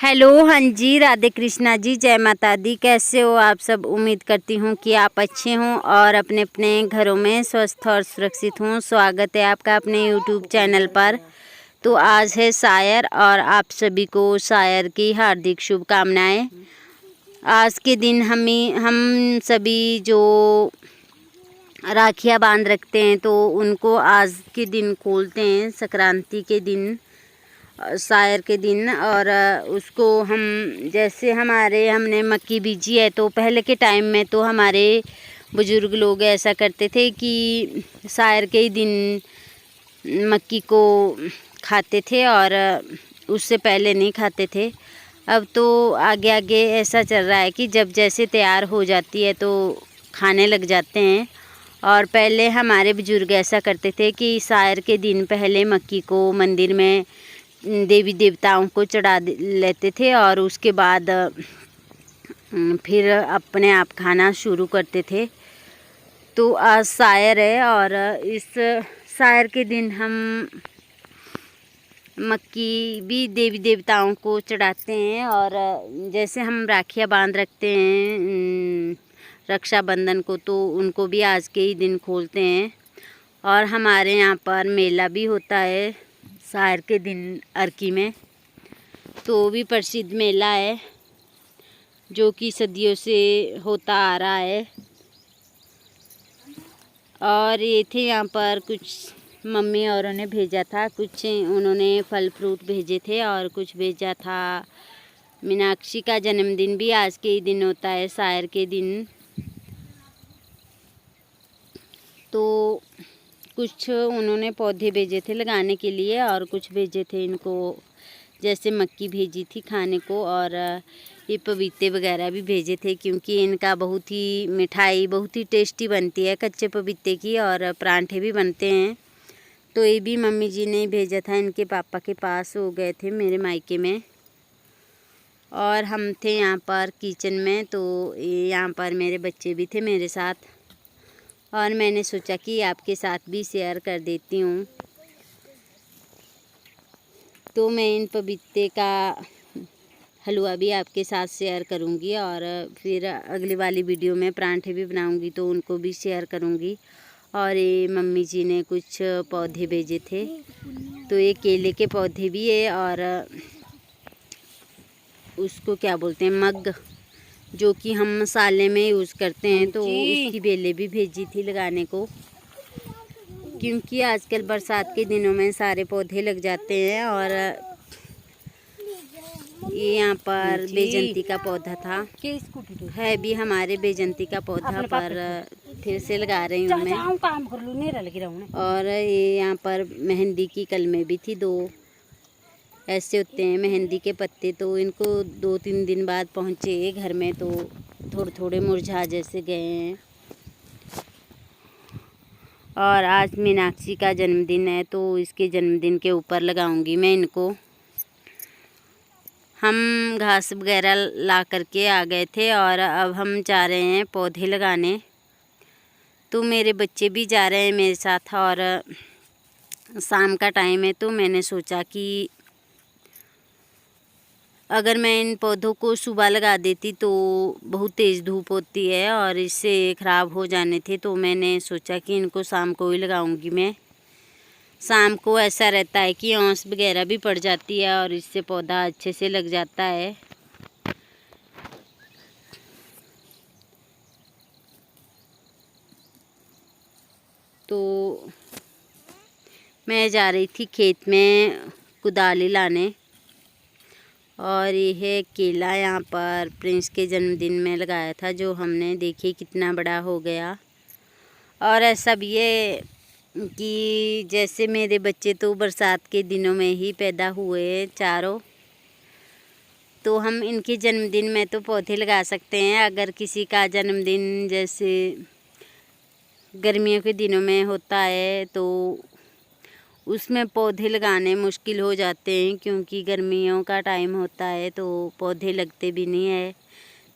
Hello, हाँ जी, राधे कृष्णा जी, जय माता दी। कैसे हो आप सब? उम्मीद करती हूँ कि आप अच्छे हों और अपने अपने घरों में स्वस्थ और सुरक्षित हों। स्वागत है आपका अपने यूट्यूब चैनल पर। तो आज है शायर और आप सभी को शायर की हार्दिक शुभकामनाएं। आज के दिन हम सभी जो राखियाँ बांध रखते हैं तो उनको आज के दिन खोलते हैं, संक्रांति के दिन, शायर के दिन। और उसको हम जैसे हमने मक्की बीजी है तो पहले के टाइम में तो हमारे बुजुर्ग लोग ऐसा करते थे कि शायर के ही दिन मक्की को खाते थे और उससे पहले नहीं खाते थे। अब तो आगे आगे ऐसा चल रहा है कि जब जैसे तैयार हो जाती है तो खाने लग जाते हैं। और पहले हमारे बुजुर्ग ऐसा करते थे कि शायर के दिन पहले मक्की को मंदिर में देवी देवताओं को चढ़ा लेते थे और उसके बाद फिर अपने आप खाना शुरू करते थे। तो आज शायर है और इस शायर के दिन हम मक्की भी देवी देवताओं को चढ़ाते हैं। और जैसे हम राखियाँ बांध रखते हैं रक्षाबंधन को, तो उनको भी आज के ही दिन खोलते हैं। और हमारे यहाँ पर मेला भी होता है शायर के दिन अर्की में, तो भी प्रसिद्ध मेला है जो कि सदियों से होता आ रहा है। और ये थे यहाँ पर कुछ मम्मी औरों ने भेजा था, कुछ उन्होंने फल फ्रूट भेजे थे और कुछ भेजा था। मीनाक्षी का जन्मदिन भी आज के ही दिन होता है, शायर के दिन। तो कुछ उन्होंने पौधे भेजे थे लगाने के लिए और कुछ भेजे थे इनको, जैसे मक्की भेजी थी खाने को, और ये पपीते वगैरह भी भेजे थे क्योंकि इनका बहुत ही मिठाई बहुत ही टेस्टी बनती है कच्चे पपीते की, और परांठे भी बनते हैं। तो ये भी मम्मी जी ने भेजा था, इनके पापा के पास हो गए थे मेरे मायके में। और हम थे यहाँ पर किचन में, तो यहाँ पर मेरे बच्चे भी थे मेरे साथ और मैंने सोचा कि आपके साथ भी शेयर कर देती हूँ। तो मैं इन पपीते का हलवा भी आपके साथ शेयर करूँगी और फिर अगली वाली वीडियो में परांठे भी बनाऊँगी तो उनको भी शेयर करूँगी। और ये मम्मी जी ने कुछ पौधे भेजे थे, तो ये केले के पौधे भी है और उसको क्या बोलते हैं, मग, जो कि हम मसाले में यूज़ करते हैं, तो उसकी बेलें भी भेजी थी लगाने को, क्योंकि आजकल बरसात के दिनों में सारे पौधे लग जाते हैं। और ये यहाँ पर बेजंती का पौधा था, है भी हमारे बेजंती का पौधा, पर फिर से लगा रही हूँ मैं। और ये यहाँ पर मेहंदी की कलमें भी थी, 2 ऐसे होते हैं मेहंदी के पत्ते, तो इनको 2-3 दिन बाद पहुँचे घर में तो थोड़े थोड़े मुरझा जैसे गए हैं। और आज मीनाक्षी का जन्मदिन है तो इसके जन्मदिन के ऊपर लगाऊंगी मैं इनको। हम घास वगैरह ला करके आ गए थे और अब हम जा रहे हैं पौधे लगाने। तो मेरे बच्चे भी जा रहे हैं मेरे साथ और शाम का टाइम है, तो मैंने सोचा कि अगर मैं इन पौधों को सुबह लगा देती तो बहुत तेज़ धूप होती है और इससे ख़राब हो जाने थे, तो मैंने सोचा कि इनको शाम को ही लगाऊंगी मैं। शाम को ऐसा रहता है कि ओस वगैरह भी पड़ जाती है और इससे पौधा अच्छे से लग जाता है। तो मैं जा रही थी खेत में कुदाली लाने, और ये है केला, यहाँ पर प्रिंस के जन्मदिन में लगाया था जो हमने, देखिए कितना बड़ा हो गया। और ऐसा भी है कि जैसे मेरे बच्चे तो बरसात के दिनों में ही पैदा हुए हैं चारों, तो हम इनके जन्मदिन में तो पौधे लगा सकते हैं। अगर किसी का जन्मदिन जैसे गर्मियों के दिनों में होता है तो उसमें पौधे लगाने मुश्किल हो जाते हैं, क्योंकि गर्मियों का टाइम होता है तो पौधे लगते भी नहीं है।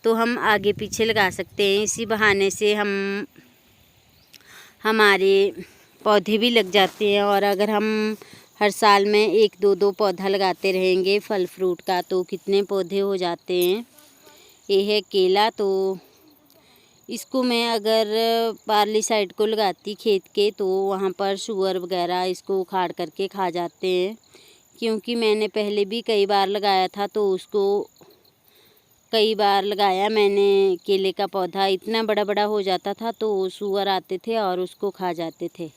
तो हम आगे पीछे लगा सकते हैं, इसी बहाने से हमारे पौधे भी लग जाते हैं। और अगर हम हर साल में 1-2 पौधा लगाते रहेंगे फल फ्रूट का तो कितने पौधे हो जाते हैं। ये है केला, तो इसको मैं अगर पार्ली साइड को लगाती खेत के तो वहाँ पर सूअर वगैरह इसको उखाड़ करके खा जाते हैं। क्योंकि मैंने पहले भी कई बार लगाया था तो उसको कई बार लगाया मैंने केले का पौधा, इतना बड़ा बड़ा हो जाता था तो सूअर आते थे और उसको खा जाते थे।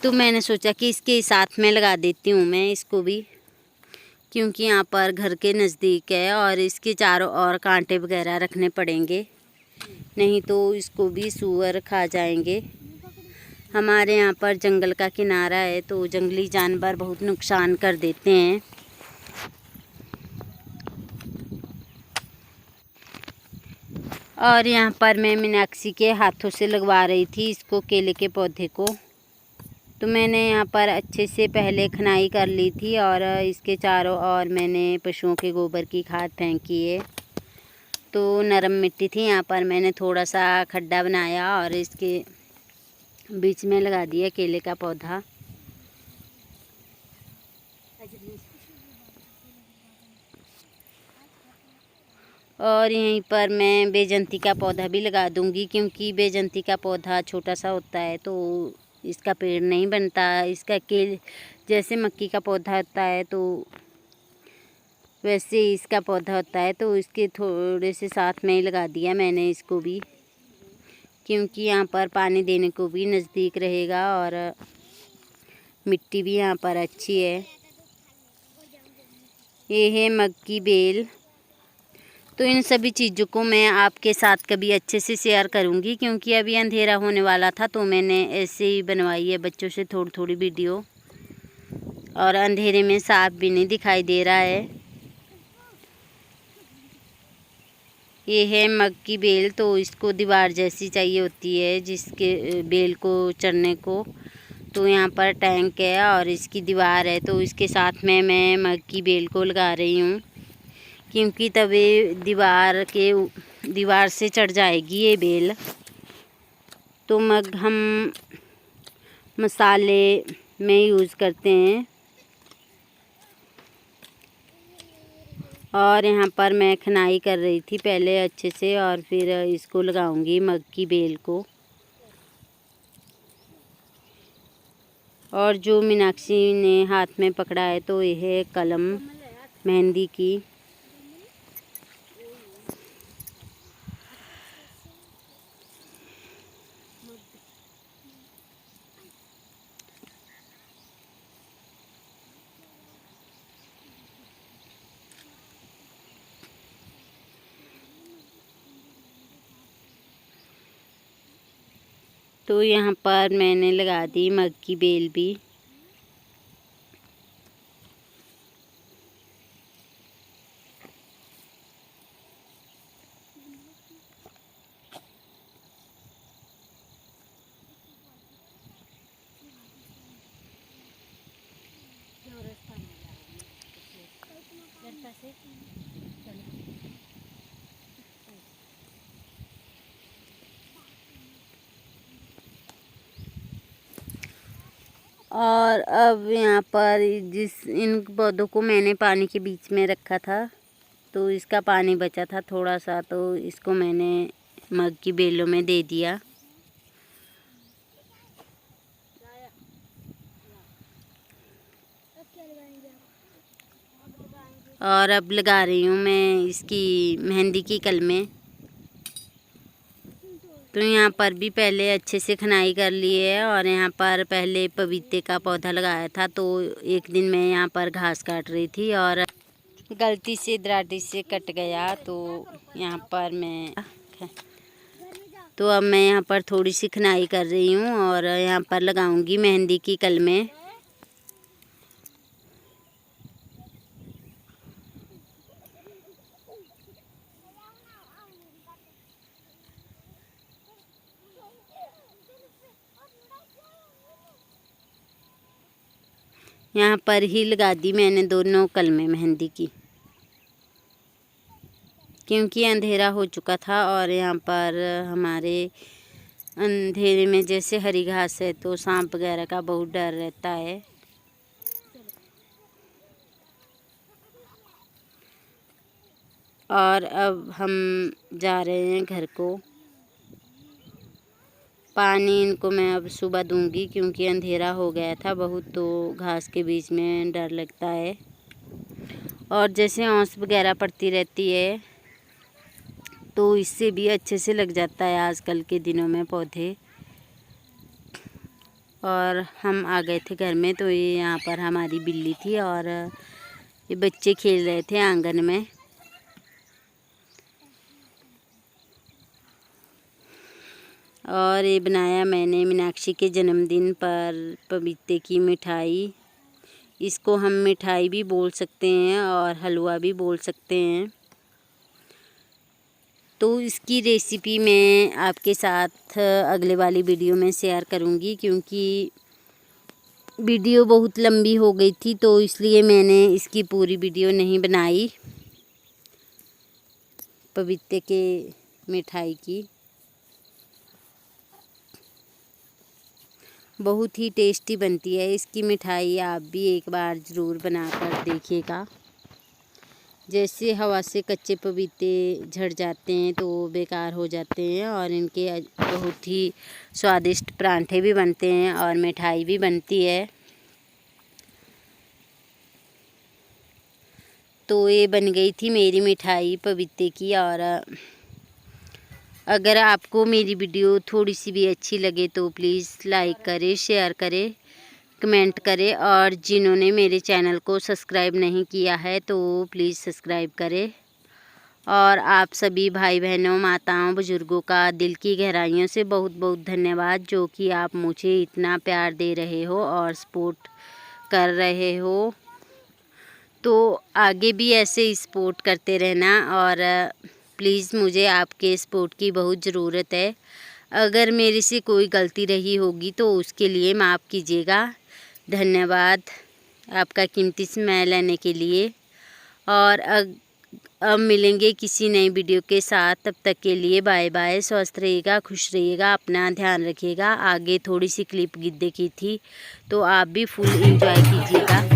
तो मैंने सोचा कि इसके साथ में लगा देती हूँ मैं इसको भी, क्योंकि यहाँ पर घर के नज़दीक है और इसके चारों ओर कांटे वगैरह रखने पड़ेंगे, नहीं तो इसको भी सूअर खा जाएंगे। हमारे यहाँ पर जंगल का किनारा है तो जंगली जानवर बहुत नुकसान कर देते हैं। और यहाँ पर मैं मीनाक्षी के हाथों से लगवा रही थी इसको केले के पौधे को। तो मैंने यहाँ पर अच्छे से पहले खनाई कर ली थी और इसके चारों ओर मैंने पशुओं के गोबर की खाद फेंकी है। तो नरम मिट्टी थी, यहाँ पर मैंने थोड़ा सा खड्डा बनाया और इसके बीच में लगा दिया केले का पौधा। और यहीं पर मैं बेजंती का पौधा भी लगा दूंगी, क्योंकि बेजंती का पौधा छोटा सा होता है तो इसका पेड़ नहीं बनता। इसका केल जैसे मक्की का पौधा होता है तो वैसे इसका पौधा होता है, तो इसके थोड़े से साथ में ही लगा दिया मैंने इसको भी, क्योंकि यहाँ पर पानी देने को भी नज़दीक रहेगा और मिट्टी भी यहाँ पर अच्छी है। ये है मक्की बेल। तो इन सभी चीज़ों को मैं आपके साथ कभी अच्छे से शेयर करूँगी, क्योंकि अभी अंधेरा होने वाला था तो मैंने ऐसे ही बनवाई है बच्चों से थोड़ी थोड़ी वीडियो, और अंधेरे में साफ भी नहीं दिखाई दे रहा है। ये है मक्की बेल, तो इसको दीवार जैसी चाहिए होती है जिसके बेल को चढ़ने को। तो यहाँ पर टैंक है और इसकी दीवार है, तो इसके साथ में मैं मक्की बेल को लगा रही हूँ, क्योंकि तभी दीवार से चढ़ जाएगी ये बेल। तो मग हम मसाले में यूज़ करते हैं। और यहाँ पर मैं खनाई कर रही थी पहले अच्छे से और फिर इसको लगाऊंगी मग की बेल को। और जो मीनाक्षी ने हाथ में पकड़ा है तो यह है कलम मेहंदी की। तो यहाँ पर मैंने लगा दी मग की बेल भी। और अब यहाँ पर इन पौधों को मैंने पानी के बीच में रखा था, तो इसका पानी बचा था थोड़ा सा, तो इसको मैंने मग की बेलों में दे दिया। और अब लगा रही हूँ मैं इसकी मेहंदी की कलमें। तो यहाँ पर भी पहले अच्छे से खनाई कर ली है और यहाँ पर पहले पपीते का पौधा लगाया था। तो एक दिन मैं यहाँ पर घास काट रही थी और गलती से दराटी से कट गया, तो यहाँ पर अब मैं यहाँ पर थोड़ी सी खनाई कर रही हूँ और यहाँ पर लगाऊंगी मेहंदी की कलमें। यहाँ पर ही लगा दी मैंने दोनों कलमें मेहंदी की, क्योंकि अंधेरा हो चुका था और यहाँ पर हमारे अंधेरे में जैसे हरी घास है तो सांप वगैरह का बहुत डर रहता है। और अब हम जा रहे हैं घर को। पानी इनको मैं अब सुबह दूंगी क्योंकि अंधेरा हो गया था बहुत, तो घास के बीच में डर लगता है। और जैसे ओस वगैरह पड़ती रहती है तो इससे भी अच्छे से लग जाता है आजकल के दिनों में पौधे। और हम आ गए थे घर में, तो ये यहाँ पर हमारी बिल्ली थी और ये बच्चे खेल रहे थे आंगन में। और ये बनाया मैंने मीनाक्षी के जन्मदिन पर पपीते की मिठाई। इसको हम मिठाई भी बोल सकते हैं और हलवा भी बोल सकते हैं। तो इसकी रेसिपी मैं आपके साथ अगले वाली वीडियो में शेयर करूंगी, क्योंकि वीडियो बहुत लंबी हो गई थी तो इसलिए मैंने इसकी पूरी वीडियो नहीं बनाई पपीते के मिठाई की। बहुत ही टेस्टी बनती है इसकी मिठाई, आप भी एक बार ज़रूर बनाकर देखिएगा। जैसे हवा से कच्चे पपीते झड़ जाते हैं तो बेकार हो जाते हैं, और इनके बहुत ही स्वादिष्ट परांठे भी बनते हैं और मिठाई भी बनती है। तो ये बन गई थी मेरी मिठाई पपीते की। और अगर आपको मेरी वीडियो थोड़ी सी भी अच्छी लगे तो प्लीज़ लाइक करें, शेयर करें, कमेंट करें। और जिन्होंने मेरे चैनल को सब्सक्राइब नहीं किया है तो प्लीज़ सब्सक्राइब करें। और आप सभी भाई बहनों, माताओं, बुज़ुर्गों का दिल की गहराइयों से बहुत बहुत धन्यवाद, जो कि आप मुझे इतना प्यार दे रहे हो और सपोर्ट कर रहे हो। तो आगे भी ऐसे सपोर्ट करते रहना, और प्लीज़ मुझे आपके सपोर्ट की बहुत ज़रूरत है। अगर मेरे से कोई गलती रही होगी तो उसके लिए माफ़ कीजिएगा। धन्यवाद आपका कीमती समय लेने के लिए। और अब मिलेंगे किसी नई वीडियो के साथ। तब तक के लिए बाय बाय। स्वस्थ रहिएगा, खुश रहिएगा, अपना ध्यान रखिएगा। आगे थोड़ी सी क्लिप गिद्दे की थी तो आप भी फुल एंजॉय कीजिएगा।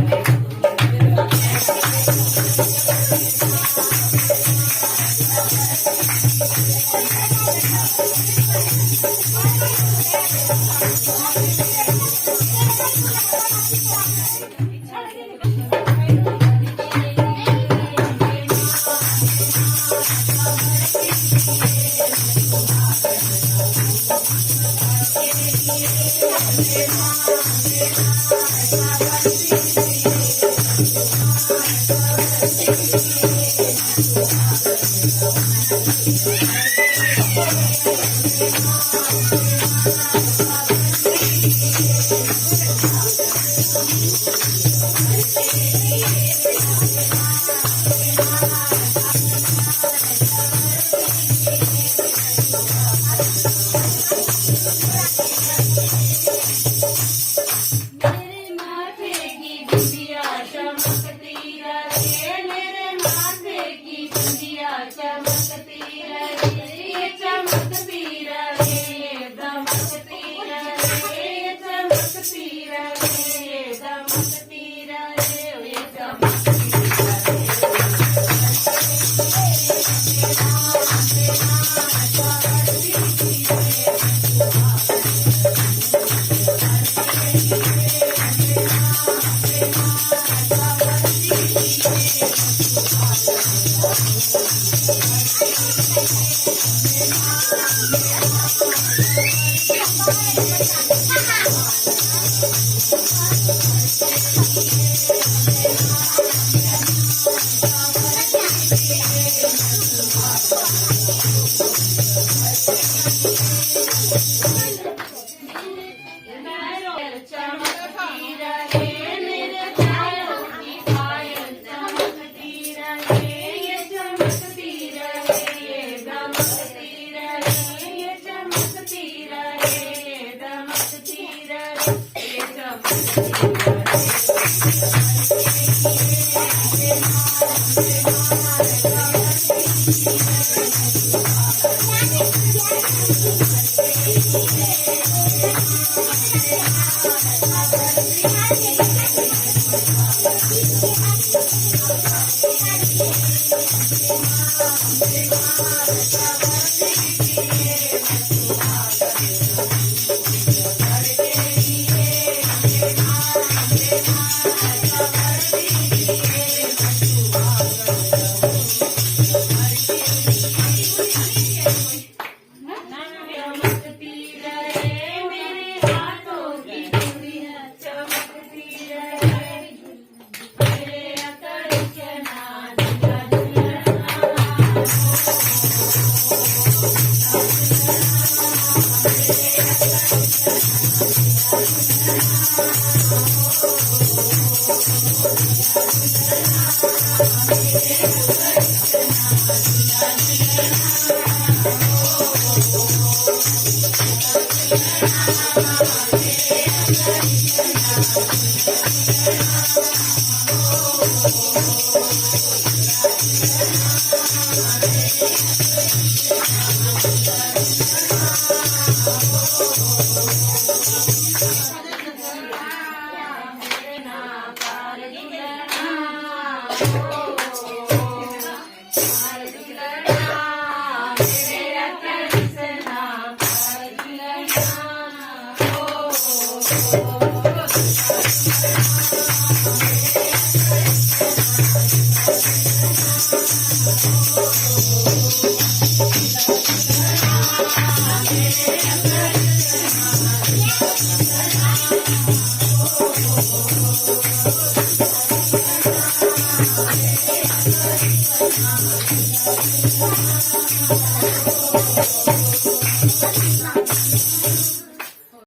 Thank you. Oh